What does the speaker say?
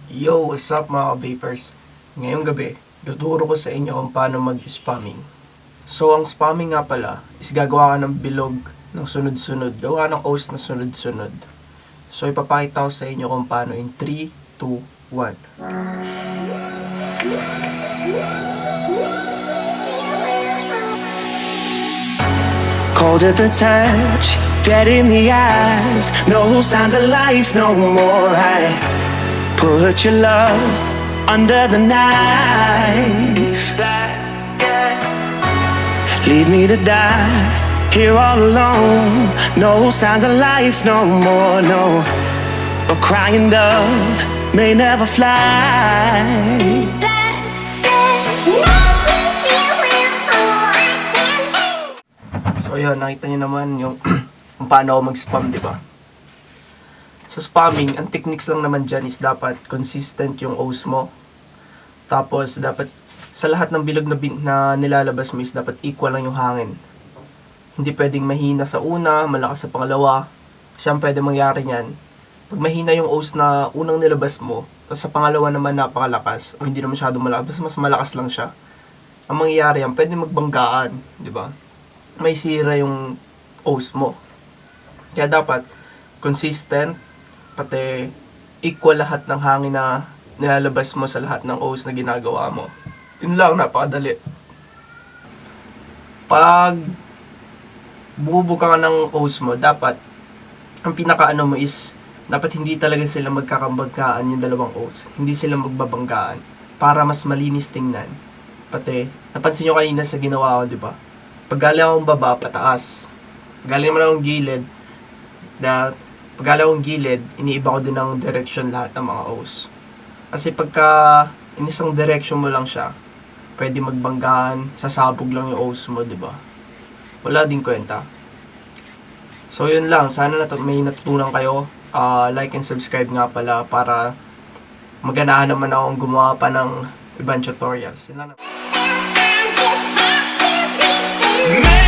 Yo, what's up mga vapers? Ngayong gabi, tuturo ko sa inyo kung paano mag-spamming. So, ang spamming nga pala is gagawa ka ng bilog ng sunod-sunod. Gawa ng host na sunod-sunod. So, ipapakita ko sa inyo kung paano in 3, 2, 1. Cold at the touch, dead in the eyes. No signs of life no more. I put your love under the knife. Leave me to die here all alone. No signs of life no more, no. But crying dove may never fly. So, yun, nakita nyo naman yung kung paano ako mag-spam, di ba? Sa spamming, ang techniques lang naman dyan is dapat consistent yung host mo. Tapos, dapat sa lahat ng bilog na nilalabas mo is dapat equal lang yung hangin. Hindi pwedeng mahina sa una, malakas sa pangalawa. Kasi ang pwede mangyari niyan, pag mahina yung host na unang nilabas mo, tapos sa pangalawa naman napakalakas, o hindi na masyado malakas, mas malakas lang siya. Ang mangyayari yan, pwede magbanggaan, di ba? May sira yung host mo. Kaya dapat consistent, pati equal lahat ng hangin na nilalabas mo sa lahat ng host na ginagawa mo. Yun lang, napakadali. Pag bubuka ka ng host mo, dapat ang pinakaano mo is dapat hindi talaga sila magkakabanggaan yung dalawang host. Hindi sila magbabanggaan para mas malinis tingnan. Pati, napansin nyo kanina sa ginawa ko, di ba? Pag galing akong baba, pataas. Pag galing naman akong gilid, pag galing akong gilid, iniiba ko din ng direction lahat ng mga host. Kasi pagka in isang direction mo lang siya, pwede magbanggaan, sasabog lang yung host mo, di ba? Wala din kwenta. So yun lang, sana may natutunan kayo. Like and subscribe nga pala para maganahan naman akong gumawa pa ng ibang tutorials. Yun lang. Man.